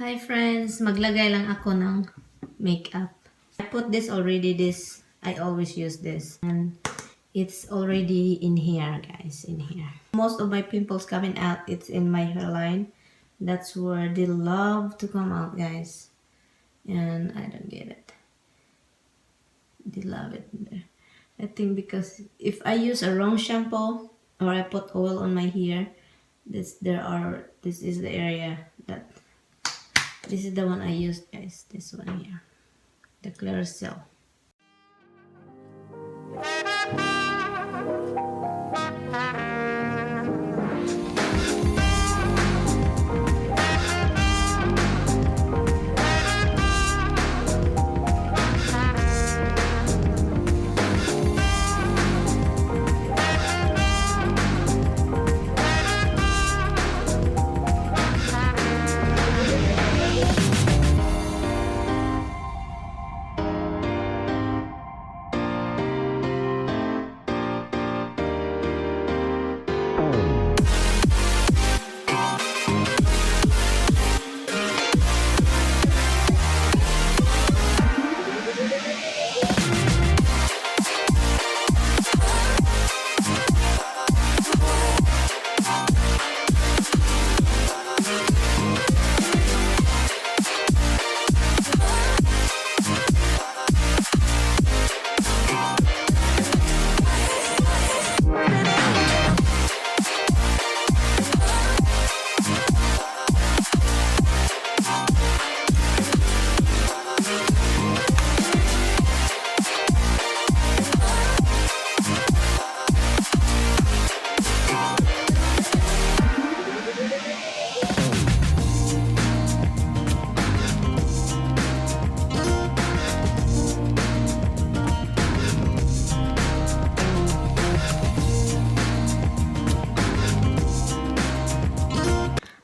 Hi friends, maglagay lang ako ng makeup. I put this already, I always use this. And it's already in here, guys, in here. Most of my pimples coming out, it's in my hairline. That's where they love to come out, guys. And I don't get it. They love it there. I think because if I use a wrong shampoo or I put oil on my hair, this is the area that this is the one I used, guys. This one here, the clear cell.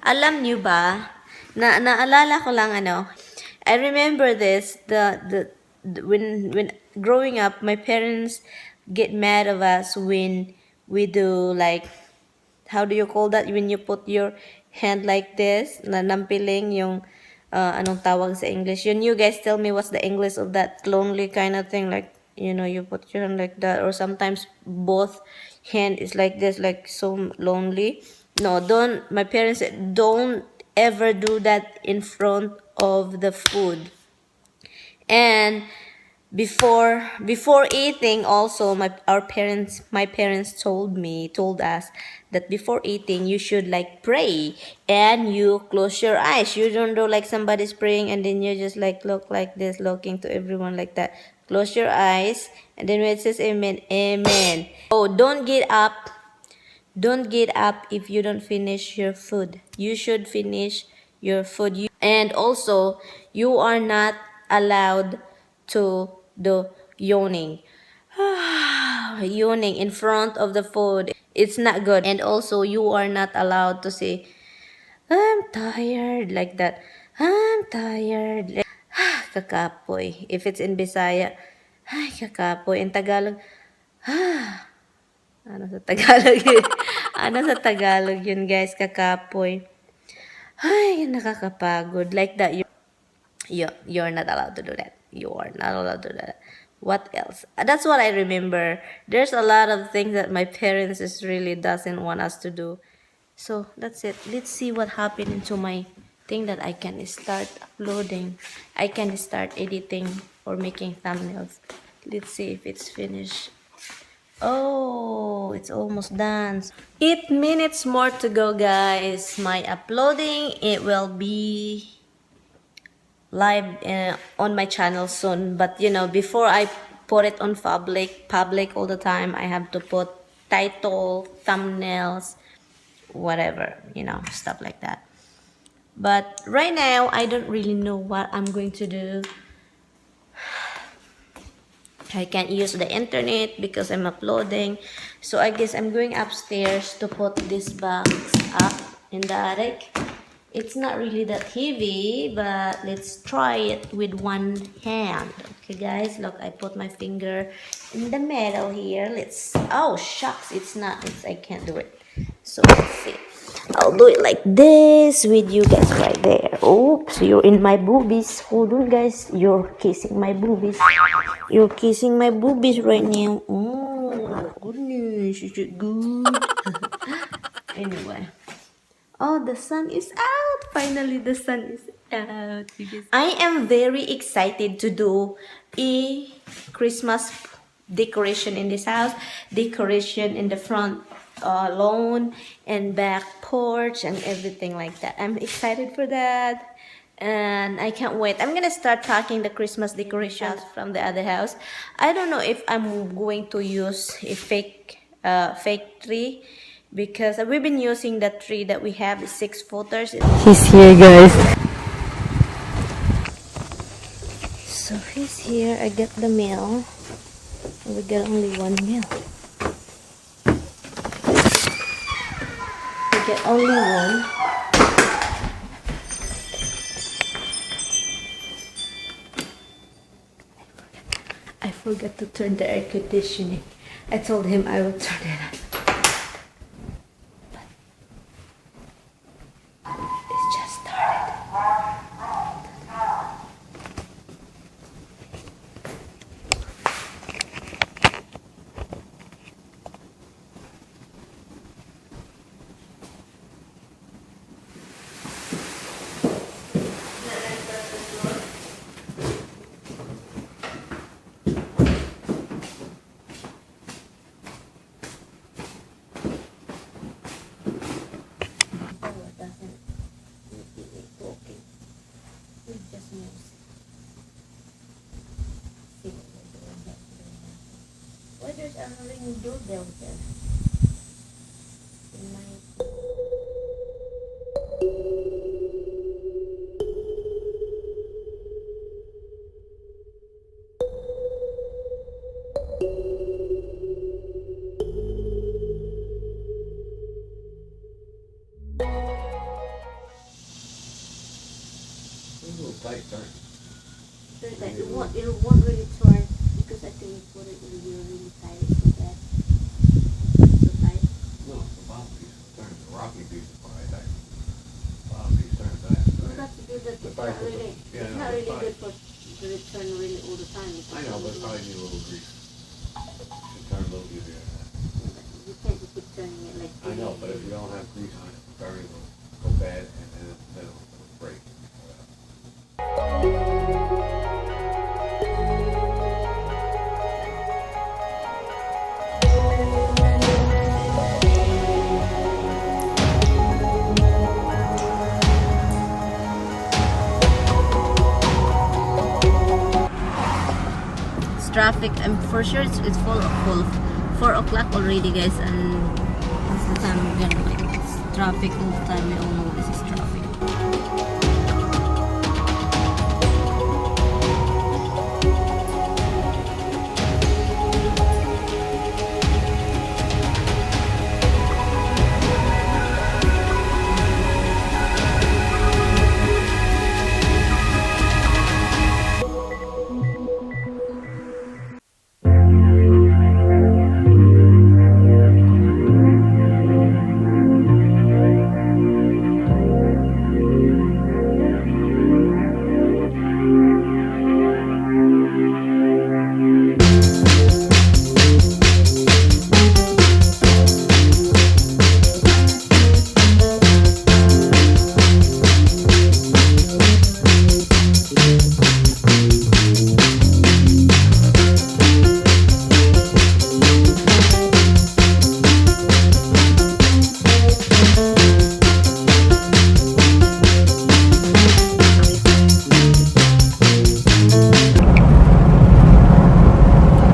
Alam niyo ba, naalala ko lang I remember this, when growing up, my parents get mad of us when we do like, how do you call that? When you put your hand like this, na nampiling yung, anong tawag sa English? You guys tell me what's the English of that lonely kind of thing, like, you put your hand like that, or sometimes both hand is like this, like so lonely. No, my parents said, don't ever do that in front of the food. And before eating also, my parents told us that before eating you should like pray and you close your eyes. You don't do like somebody's praying and then you just like look like this, looking to everyone like that. Close your eyes, and then when it says amen, amen. Oh, don't get up if you don't finish your food. You should finish your food. And also, you are not allowed to do yawning. Yawning in front of the food, it's not good. And also, you are not allowed to say, I'm tired, like that. I'm tired. Like, kakapoy. If it's in Bisaya, ay, kakapoy. In Tagalog, ano sa Tagalog yun? Ano sa Tagalog yun, guys? Kakapoy. Ay, nakakapagod. Like that. You're not allowed to do that. You are not allowed to do that. What else? That's what I remember. There's a lot of things that my parents just really doesn't want us to do. So that's it. Let's see what happened into my thing that I can start uploading. I can start editing or making thumbnails. Let's see if it's finished. Oh, it's almost done. 8 minutes more to go, guys. My uploading, it will be live on my channel soon. But before I put it on public all the time, I have to put title, thumbnails, whatever, stuff like that. But right now, I don't really know what I'm going to do. I can't use the internet because I'm uploading. So I guess I'm going upstairs to put this box up in the attic. It's not really that heavy, but let's try it with one hand. Okay, guys, look, I put my finger in the middle here. Oh, shucks, I can't do it. So let's see. I'll do it like this with you guys right there. Oops, you're in my boobies. Hold on, guys. You're kissing my boobies. You're kissing my boobies right now. Oh, goodness. Is it good? Anyway. Oh, the sun is out. Finally, the sun is out. I am very excited to do a Christmas decoration in this house, decoration in the front lawn and back porch and everything like that. I'm excited for that. And I can't wait. I'm gonna start packing the Christmas decorations from the other house. I don't know if I'm going to use a fake tree because we've been using the tree that we have, the 6 footers. He's here, guys. So he's here. I got the mail. We got only one meal. We get only one. I forgot to turn the air conditioning. I told him I will turn it on. But it's just started. Why there's a ring doorbell there? In my Tight turn. it won't really turn because I think you put it really tight so that so tight. No, the bottom piece turns, the rocky piece is probably tight. Bottom piece turns fast, You right? got to do that. The It's back not of the- really, yeah, it's no, not it's really fine. good for to turn really all the time. I know, but it probably need a little grease. Should turn a little easier than that. You can't just keep turning it like I know, but if you don't have grease on it, very will go bad and then it'll break. it's traffic. I'm for sure it's full 4 o'clock already, guys, and that's the time we're gonna like it's traffic all the time. We all know this is traffic.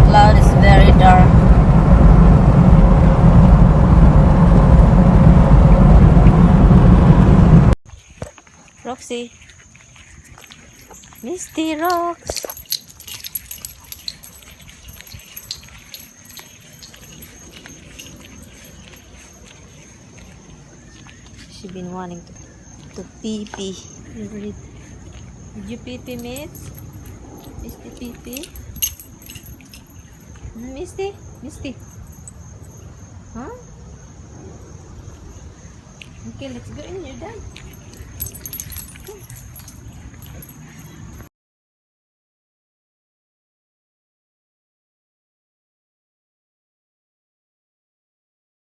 Cloud is very dark. Roxy. Misty Rocks. She been wanting to pee pee. Did you pee pee, Miss? Misty pee pee? Misty? Misty? Huh? Okay, let's go in. You're done.